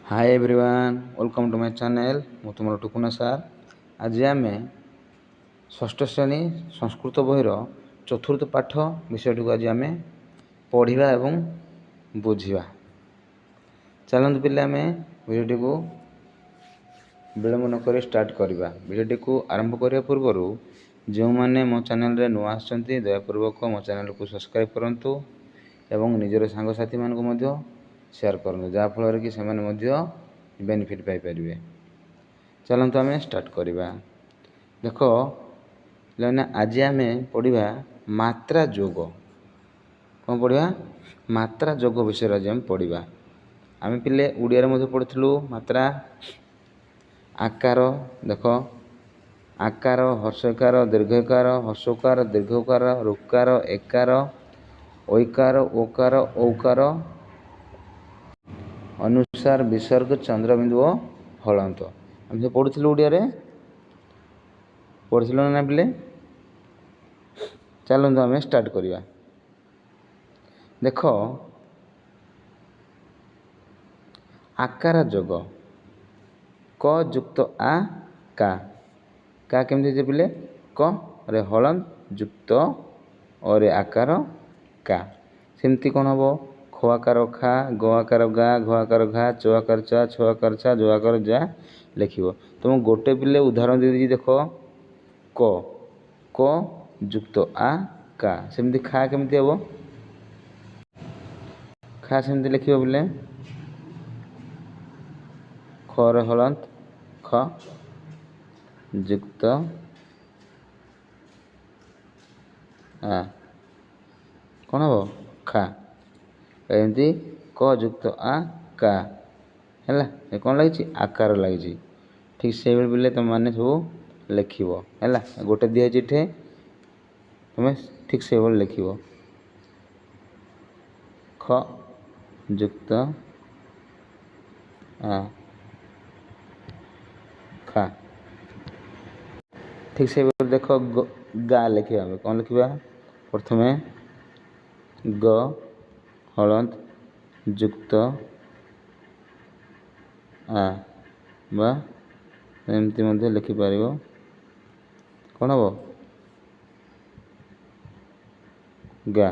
Hi everyone welcome to my channel मु तुम टुकुना सार। आज आम षष्ठ श्रेणी संस्कृत बहिर चतुर्थ पाठ विषयटी को आज आम पढ़ा एवं बुझा। चलते पिले आम भिडियोटी को विलंब नक स्टार्ट करवा। भिडियोटी को आरंभ करने पूर्व जो मैंने मो चैनल रे नुआ आसछन्ति दयापूर्वक मो चैनल को सब्सक्राइब करंतु एवं निजर सांगसाथी मानक शेयर करते जहाँफल कि से बेनिफिट पाइपर। चलते आम स्टार्ट करवा। देख पिलाने आज आम पढ़ा मात्रा जोग। कौन पढ़ा? मात्रा जोग विषय आज आम पढ़ा। आम पिले उड़िया पढ़ुलु मात्रा आकार। देख आकार हर्षकार दीर्घकार हर्षकार दीर्घकार ऋकार एकार ऐकार ओकार औकार अनुसार विसर्ग चंद्रबिंदु और हलंत। आम सब पढ़ुलु उड़िया पढ़ुल ना पिले। चलते आम स्टार्ट करवा। देख आकार जोग क युक्त आ का केमती पिले क रे हलंत युक्त और आकार का सेमती कौन हम ख आकार खा ग आकार गा घ आकार घा च आकार चा छ आकार छा ज आकार जा लिख। तुम गोटे पिले उदाहरण दे देख क युक्त आ का सेमती खा केमती हम खा सेमती लिख बोले ख रे हलंत ख युक्त आ कौन हम खा एमती क युक्त आ का है कौन लगी आकार लगी। ठीक से बोले तुम मैंने सब लिख है गोटे दिखाई ठे तुम ठीक से लिख ख युक्त आ खा। ठीक से देख गा लिखा कौन लिखा प्रथम ग हलंत युक्त आ बा एमती लिखिपर कौन हम गा।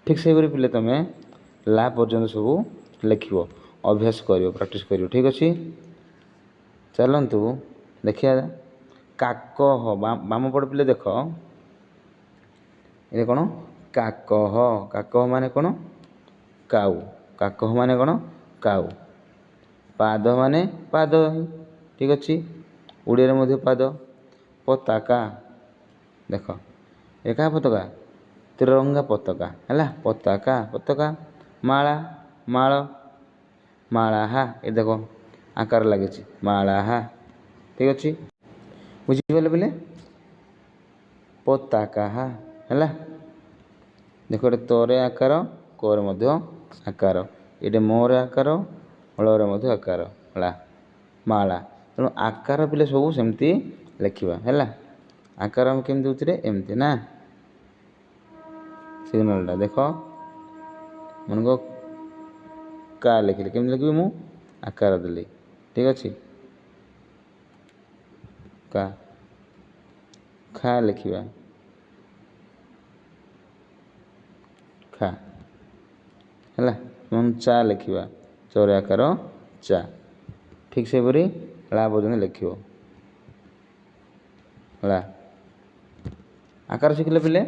ठीक से पिले तुम ला पर्यंत सब लिख अभ्यास कर प्रैक्टिस कर। ठीक अच्छे चलतु देखिए काक बाम पड़ पिले देख ये कौन काकह काकह माने कौन काऊ काकह माने कौन काऊ पाद माने पाद। ठीक अच्छे उड़िया पाद पताका देख एक पताका तिरंगा पताका है पताका पताका माला माल मालाहा ये देख आकार लगे मालाहा। ठीक अच्छे बुझीगले बोले पताका है देख गोटे तरे आकार कर आकार ये मोर आकार हलरे आकार ला माला तेणु आकार पिले सब सेमती लिखा है। आकार हम केमती होती एमती ना सिग्नलटा देख मन को का लिखिले केमती लिखी मु आकार देली। ठीक अच्छे का खा लिखा खा है मन चा लिखा चौर आकार चा। ठीक से परी ला पर्यटन लिख ला आकार शिखिले पिले।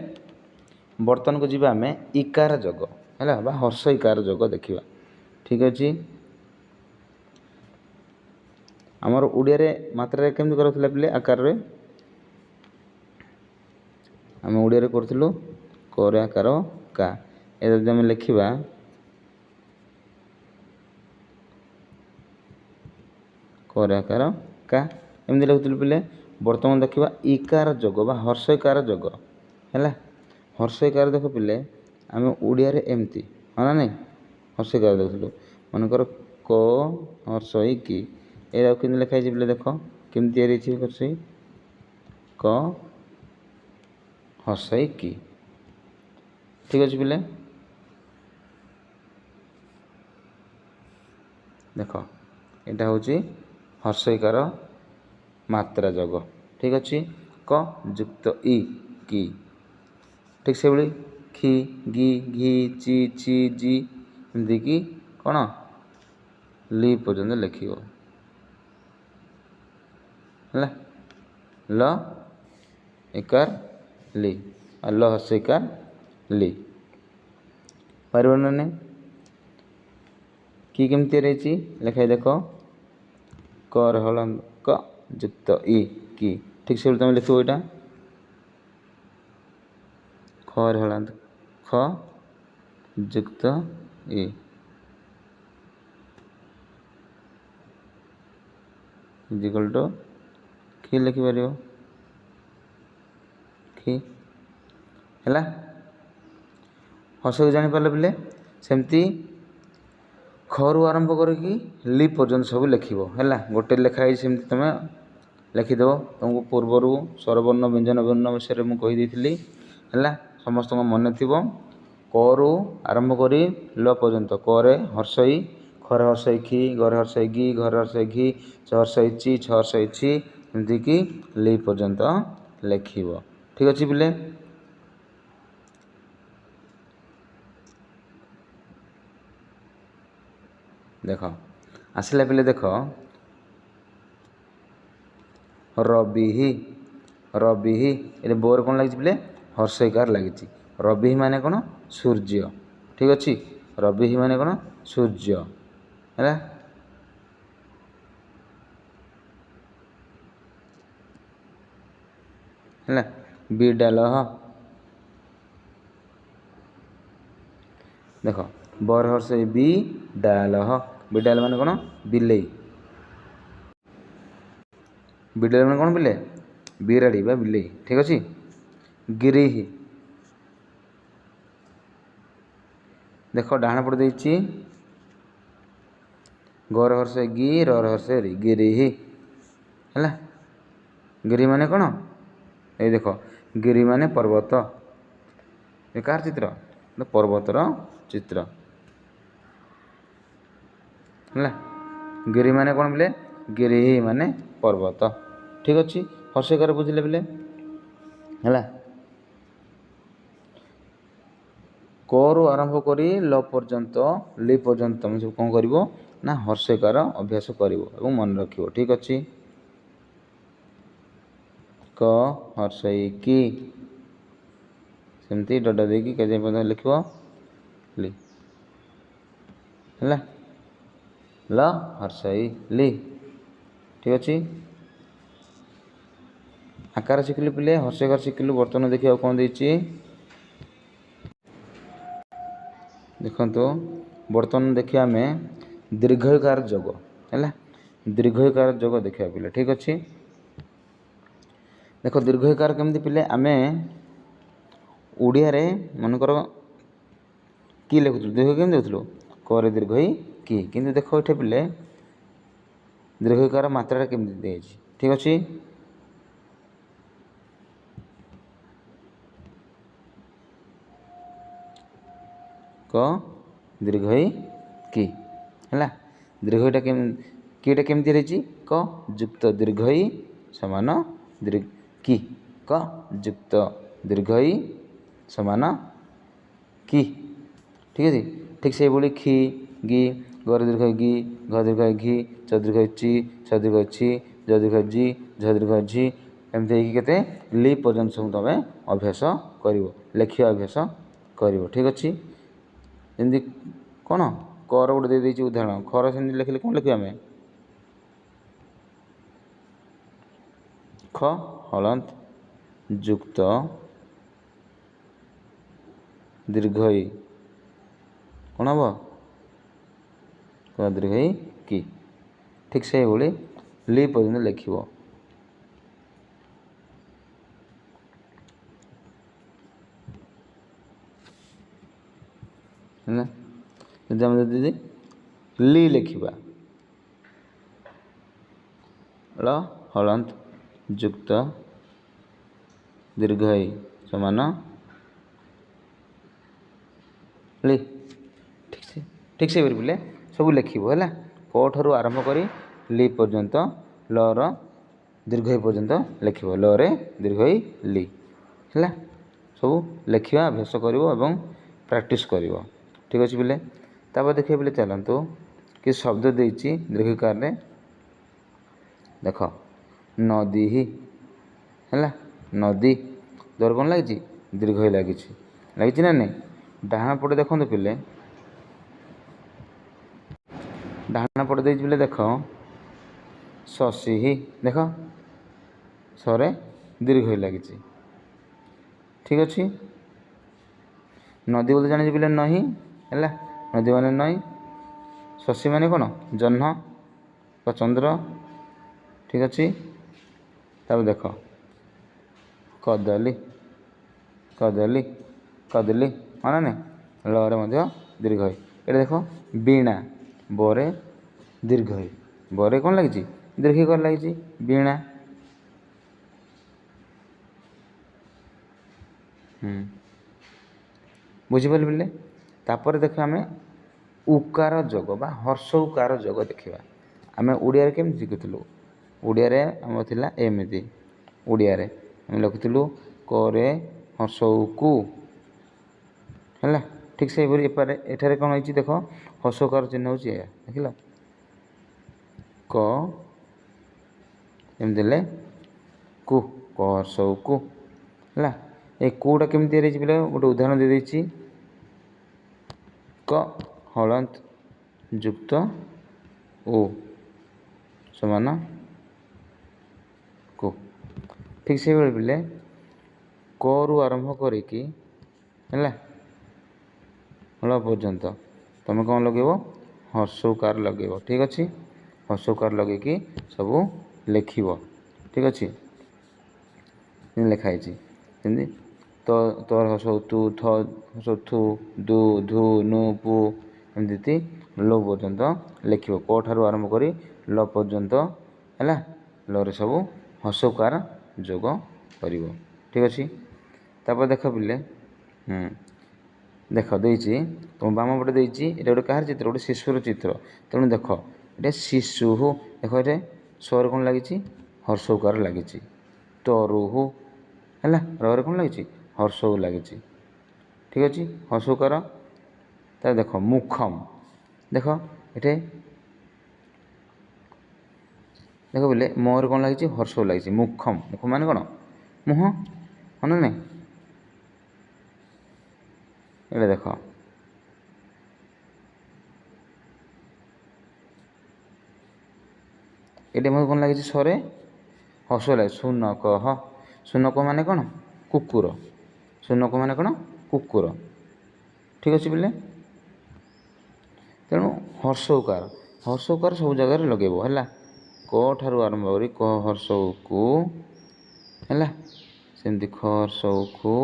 बर्तन को जीवा आम इकार जोग है हर्ष इकार जोग देखा। ठीक अच्छे आमर उड़िया मात्रा केमती कर पिले आकार रे आम उड़िया करूँ कर आकार का यदि आम लिखा कर आकार का एमती लिखुलु पिले। बर्तमान देखा इकार जोग बा हर्ष इकार जोग है हर्ष इकार देख पिले आम उड़िया एमती हाँ ना नहीं हर्ष इकार देखुलु मनकर क हर्ष कि ये कि लिखाई पिले देख केमती हर्ष क हर्ष कि। ठीक अच्छे पिले देख ଏଇଟା ହେଉଛି ହର୍ଷଇକାର ମାତ୍ରା ଯୋଗ। ଠିକ୍ ଅଛି। କ ଯୁକ୍ତ ଇ କି। ଠିକ୍ ସେଭଳି ଖି ଗି ଘି ଚି ଛି ଜି ଏମିତିକି କ'ଣ ଲି ପର୍ଯ୍ୟନ୍ତ ଲେଖିବ ହେଲା। ଲ ଏକାର ଲି ଆଉ ଲ ହର୍ଷଇକାର ଲି ପାରିବ ନା ନାହିଁ। କି କେମିତି ତିଆରି ହେଇଛି ଲେଖାଇ ଦେଖ। କ ର ହଳନ୍ଦ କ ଯୁକ୍ତ ଇ କି। ଠିକ୍ ସେଭଳି ତୁମେ ଲେଖିବ ଏଇଟା। ଖ ର ହଳନ୍ଦ ଖ ଯୁକ୍ତ ଇ ଇଜିକାଲ୍ ଟୁ ଖି ଲେଖିପାରିବ। ଖି ହେଲା। ହର୍ଷକୁ ଜାଣିପାରିଲ ପିଲେ। ସେମିତି ଖରୁ ଆରମ୍ଭ କରିକି ଲି ପର୍ଯ୍ୟନ୍ତ ସବୁ ଲେଖିବ ହେଲା। ଗୋଟେ ଲେଖା ହେଇଛି ସେମିତି ତୁମେ ଲେଖିଦେବ। ତୁମକୁ ପୂର୍ବରୁ ସ୍ୱରବର୍ଣ୍ଣ ବ୍ୟଞ୍ଜନ ବର୍ଣ୍ଣ ବିଷୟରେ ମୁଁ କହିଦେଇଥିଲି ହେଲା। ସମସ୍ତଙ୍କ ମନେ ଥିବ। କରୁ ଆରମ୍ଭ କରି ଲ ପର୍ଯ୍ୟନ୍ତ। କରେ ହର୍ଷଇ, ଖରେ ହର୍ଷଇ ଖି, ଗରେ ହର୍ଷଇ ଗି, ଘରେ ହର୍ଷଇ ଘି, ଛ ହର୍ଷଇ ଚି, ଛ ହର୍ଷଇ ଛି ଏମିତିକି ଲି ପର୍ଯ୍ୟନ୍ତ ଲେଖିବ। ଠିକ୍ ଅଛି ପିଲେ। ଦେଖ ଆସିଲା ପିଲେ ଦେଖ ରବିହି। ରବିହି ଏଠି ବୋର କ'ଣ ଲାଗିଛି ପିଲେ ହର୍ଷଇକାର ଲାଗିଛି। ରବିହି ମାନେ କ'ଣ ସୂର୍ଯ୍ୟ। ଠିକ୍ ଅଛି। ରବିହି ମାନେ କ'ଣ ସୂର୍ଯ୍ୟ ହେଲା। ହେଲା ବିଡ଼ାଲହ। ଦେଖ बर ହର୍ଷଇ ବି ଡାଲହ। ବିଡ଼ାଲ ମାନେ କ'ଣ ବିଲେଇ। ବିଡ଼ାଲ ମାନେ କ'ଣ ପିଲେ ବିରାଡ଼ି ବା ବିଲେଇ। ଠିକ୍ ଅଛି। ଗିରିହି ଦେଖ ଡାହାଣ ପଟେ ଦେଇଛି ଗର ହର୍ଷଇ ଗି ରର ହର୍ଷଇ ରି ଗିରିହି ହେଲା। ଗିରି ମାନେ କ'ଣ ଏଇ ଦେଖ ଗିରି ମାନେ ପର୍ବତ। ଏ କାହାର ଚିତ୍ର ପର୍ବତର ଚିତ୍ର ହେଲା। ଗିରି ମାନେ କ'ଣ ପିଲେ ଗିରିହି ମାନେ ପର୍ବତ। ଠିକ୍ ଅଛି। ହର୍ଷଇକାର ବୁଝିଲେ ପିଲେ ହେଲା। କରୁ ଆରମ୍ଭ କରି ଲ ପର୍ଯ୍ୟନ୍ତ ଲି ପର୍ଯ୍ୟନ୍ତ ତୁମେ ସବୁ କ'ଣ କରିବ ନା ହର୍ଷଇକାର ଅଭ୍ୟାସ କରିବ ଏବଂ ମନେ ରଖିବ। ଠିକ୍ ଅଛି। କ ହର୍ଷଇ କି ସେମିତି ଡଡ଼ା ଦେଇକି କେତେ ପର୍ଯ୍ୟନ୍ତ ଲେଖିବ ଲି ହେଲା। ଲ ହର୍ଷଇ ଲି। ଠିକ୍ ଅଛି। ଆକାର ଶିଖିଲୁ ପିଲେ ହର୍ଷଇକାର ଶିଖିଲୁ। ବର୍ତ୍ତମାନ ଦେଖିବାକୁ କ'ଣ ଦେଇଛି ଦେଖନ୍ତୁ। ବର୍ତ୍ତମାନ ଦେଖିବା ଆମେ ଦୀର୍ଘଇକାର ଯୋଗ ହେଲା। ଦୀର୍ଘଇକାର ଯୋଗ ଦେଖିବା ପିଲେ। ଠିକ୍ ଅଛି। ଦେଖ ଦୀର୍ଘଇକାର କେମିତି ପିଲେ ଆମେ ଓଡ଼ିଆରେ ମନେକର କି ଲେଖୁଥିଲୁ ଦୀର୍ଘ କେମିତି ଦେଉଥିଲୁ କରେ ଦୀର୍ଘଇ କି। କିନ୍ତୁ ଦେଖ ଏଠି ପିଲେ ଦୀର୍ଘଇକାର ମାତ୍ରାଟା କେମିତି ଦିଆଯାଇଛି। ଠିକ୍ ଅଛି। କ ଦୀର୍ଘଇ କି ହେଲା। ଦୀର୍ଘଇଟା କିଟା କେମିତି ରହିଛି କ ଯୁକ୍ତ ଦୀର୍ଘଇ ସମାନ କି। କ ଯୁକ୍ତ ଦୀର୍ଘଇ ସମାନ କି। ଠିକ୍ ଅଛି। ଠିକ୍ ସେଇଭଳି ଖି ଗି ଗରେ ଦୀର୍ଘଇ ଗି ଘ ଦୀର୍ଘଇ ଘି ଚ ଦୀର୍ଘଇ ଚି ଛ ଦୀର୍ଘଇ ଛି ଜ ଦୀର୍ଘଇ ଜି ଝ ଦୀର୍ଘଇ ଝି ଏମିତି ହେଇକି କେତେ ଲି ପର୍ଯ୍ୟନ୍ତ ସବୁ ତୁମେ ଅଭ୍ୟାସ କରିବ। ଲେଖିବା ଅଭ୍ୟାସ କରିବ। ଠିକ୍ ଅଛି। ଯେମିତି କ'ଣ କର ଗୋଟେ ଦେଇଦେଇଛି ଉଦାହରଣ। ଖର ସେମିତି ଲେଖିଲେ କ'ଣ ଲେଖିବା ଆମେ ଖ ହଳନ୍ତ ଯୁକ୍ତ ଦୀର୍ଘଇ କ'ଣ ହେବ କ ଦୀର୍ଘଇ କି। ଠିକ୍ ସେଇଭଳି ଲି ପର୍ଯ୍ୟନ୍ତ ଲେଖିବ। ହେଲା। ଯଦି ଆମେ ଯଦି ଲି ଲେଖିବା ଳ ହଳନ୍ତ ଯୁକ୍ତ ଦୀର୍ଘଇ ସମାନ ଲି। ଠିକ୍ ସେ ପିଲେ ସବୁ ଲେଖିବ ହେଲା। କ ଠାରୁ ଆରମ୍ଭ କରି ଲି पर्यंत लर दीर्घ ई पर्यंत लिखिब लरे दीर्घ ई ली है सब लिखा अभ्यास कर प्रैक्टिस कर ठीक अच्छे बोले तापर देखिए बोले चलतु कि शब्द देती दीर्घकार रे देख नदी ही है नदी दर कौन लगी दीर्घ ही लगी ना नहीं डाण पटे देखो पिले डाण पटे दे बोले देख शशि ही देख सरे दीर्घ ही लगी ठीक अच्छे नदी बोलते जानी बोले नही है नदी माने नई शशि माने कौन जह्न चंद्र ठीक अच्छे तब देख कदली कदली कदली हाँ ना नहीं लरे दीर्घ ही ये देख वीणा बरे दीर्घ ही बरे कौन लगी दीर्घ कर लगी वीणा बुझिपारे बोले तापर देख आम उकार जोग बा हर्ष उकार जोग देखा आम ओडिया केमी शिखुलु ओडिया आम थिला एमती ओडिया आम लिखुलु करे हर्ष कु है ठीक से एठारे कौन होती देख हर्ष उकार चिन्ह हो देख क एमती कु क हर्ष कु है ये कूटा केमी बोले गोटे उदाहरण दे देती क हलंत युक्त ओ समान को ठीक से बोले क रु आरंभ करिकी है ल पर्यंत तुम कौन लगेब हर्षकार लगेब ठीक अच्छे हर्षकार लगे कि सब लिखब ठीक अच्छे लिखाई तो तोर हसौ तु थ हसौ थु दु धु नु पु एमती लो पर्यंत लिख क ठार आरंभ करी ल पर्यंत है लरे सब हसौकार जोग कर ठीक अच्छे तापर देख पिले देख देती तुम बाम पटे देती ये गोटे कहार चित्र गोटे शिशुर चित्र तेणु देख ये शिशु देख ये स्वर कौन लगी हर्षौकार लगी तरुहु है रे कौन लगी हर्ष लगी ठीक अच्छे हर्षकार तार देख मुखम देख ये देख बोले मोर कौन लगी हर्ष लगी मुखम मुख मान कौन मुह हाँ ना नहीं ये देख ये मोर कौन लगी सरे हर्ष लगे सुनक सुनक मान कौन कुकुर सुनक मान कौन कुकुर ठीक अच्छे बोले तेणु हर्षौकार सब जगह लगेब है क ठारू आरंभ करी क हर्ष को है सेमती ख हर्ष को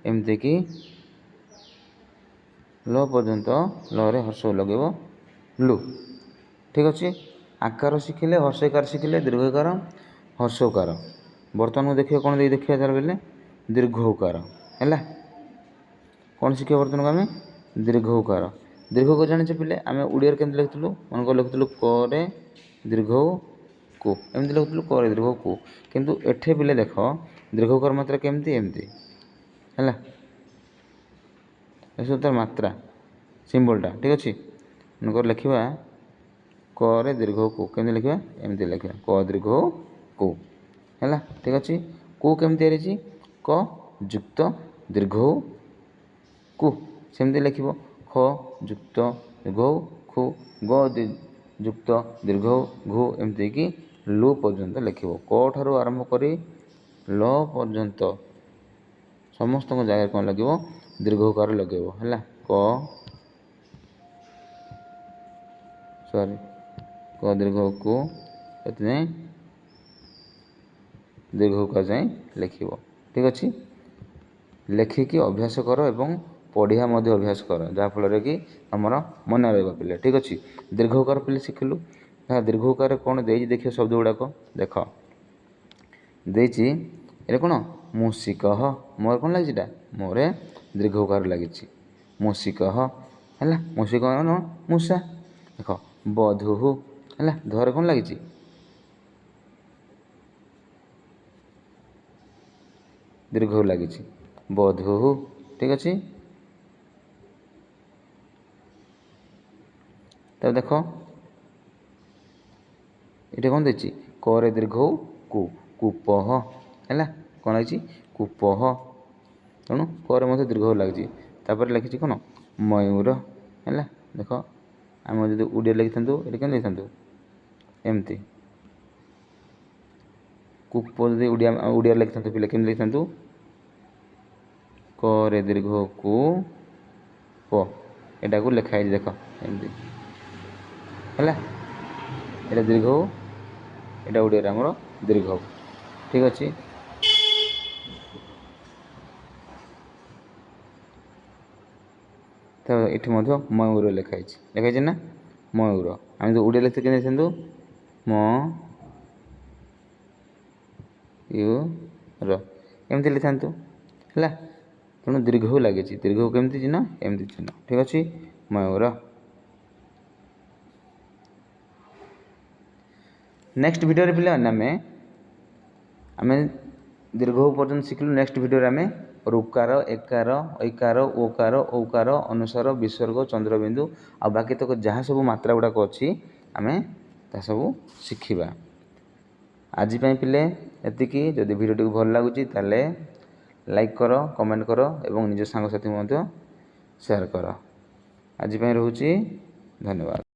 एमती कि ल पर्यंत लरे हर्ष लगेब लु ठीक अच्छे आकार शिखिले हर्षकार शिखिले दीर्घकार हर्षकार बर्तमान देखिए कौन देखिए तार बोले दीर्घ उकार है कौन शिखा बर्तमान को आम दीर्घ उकार दीर्घ को जाने पिले आम ओडिया केमती लिखुलु मन को लिखुलु करे दीर्घ को एमती लिखुलु करे दीर्घ को किंतु एठे पिले देख दीर्घ उकार मात्रा केमती एमती है सब तार मात्रा सिंबलटा ठीक अच्छे मन को लिखा करे दीर्घ को केमती लिखा एमती लिखा क दीर्घ को है ठीक अच्छे को केमती रही क युक्त दीर्घ कु सेमती लिख ख युक्त दीर्घ खु ग युक्त दीर्घ घु एमती कि लु पर्यंत लिख क ठारू आरंभ करी ल पर्यंत समस्त जगह कौन लगे दीर्घकार लगे है क सॉरी क दीर्घ को दीर्घकार जाए लिख ठीक अच्छे लिखिकी अभ्यास कर एवं पढ़िया अभ्यास कर जहाँफल कि आमर मन रहा पे ठीक अच्छे दीर्घकार पे शिखिलु दीर्घकार कौन दे देखिए शब्द गुड़ाक देख देती ये कौन मूषिक मोर कौन लगी मोरे दीर्घकार लगी मूषिक है मूषिक मूषा देख बधु ହେଲା। ଧରେ କ'ଣ ଲାଗିଛି? ଦୀର୍ଘ ଲାଗିଛି। ବଧୂ। ଠିକ୍ ଅଛି। ତାପରେ ଦେଖ ଏଠି କ'ଣ ଦେଇଛି? କରେ ଦୀର୍ଘ କୁ କୂପହ ହେଲା। କ'ଣ ହେଇଛି? କୂପହ। ତେଣୁ କରେ ମଧ୍ୟ ଦୀର୍ଘ ଲାଗିଛି। ତାପରେ ଲେଖିଛି କ'ଣ? ମୟୂର ହେଲା। ଦେଖ ଆମେ ଯଦି ଓଡ଼ିଆ ଲେଖିଥାନ୍ତୁ ଏଠି କେମିତି ଲେଖିଥାନ୍ତୁ? ଏମିତି। କୂପ ଯଦି ଓଡ଼ିଆରେ ଲେଖିଥାନ୍ତୁ ପିଲା କେମିତି ଲେଖିଥାନ୍ତୁ? କରେ ଦୀର୍ଘ କୁ ପ ଏଟାକୁ ଲେଖା ହେଇଛି ଦେଖ ଏମିତି ହେଲା। ଏଇଟା ଦୀର୍ଘ, ଏଇଟା ଓଡ଼ିଆରେ ଆମର ଦୀର୍ଘ। ଠିକ୍ ଅଛି। ତ ଏଠି ମଧ୍ୟ ମୟୂର ଲେଖା ହେଇଛି ନା? ମୟୂର। ଆମେ ଯଦି ଓଡ଼ିଆ ଲେଖିଥିଲେ କେମିତି ଲେଖିଥାନ୍ତୁ? ମ ୟୁ ର ଏମିତି ଲେଖିଥାନ୍ତୁ ହେଲା। ତେଣୁ ଦୀର୍ଘ ଲାଗିଛି। ଦୀର୍ଘ କେମିତି ଚିହ୍ନ? ଏମିତି ଚିହ୍ନ। ଠିକ୍ ଅଛି। ମୟୂର। ନେକ୍ସଟ ଭିଡ଼ିଓରେ ପିଲାମାନେ ଆମେ ଦୀର୍ଘ ପର୍ଯ୍ୟନ୍ତ ଶିଖିଲୁ। ନେକ୍ସଟ ଭିଡ଼ିଓରେ ଆମେ ଋକାର, ଏକାର, ଐକାର, ଓକାର, ଔକାର, ଅନୁସ୍ୱାର, ବିସର୍ଗ, ଚନ୍ଦ୍ରବିନ୍ଦୁ ଆଉ ବାକି ତକ ଯାହା ସବୁ ମାତ୍ରା ଗୁଡ଼ାକ ଅଛି ଆମେ ତାହା ସବୁ ଶିଖିବା। ଆଜି ପାଇଁ ପିଲେ ଏତିକି। ଯଦି ଭିଡ଼ିଓଟିକୁ ଭଲ ଲାଗୁଛି ତାହେଲେ ଲାଇକ୍ କର, କମେଣ୍ଟ କର ଏବଂ ନିଜ ସାଙ୍ଗସାଥି ମଧ୍ୟ ସେୟାର କର। ଆଜି ପାଇଁ ରହୁଛି। ଧନ୍ୟବାଦ।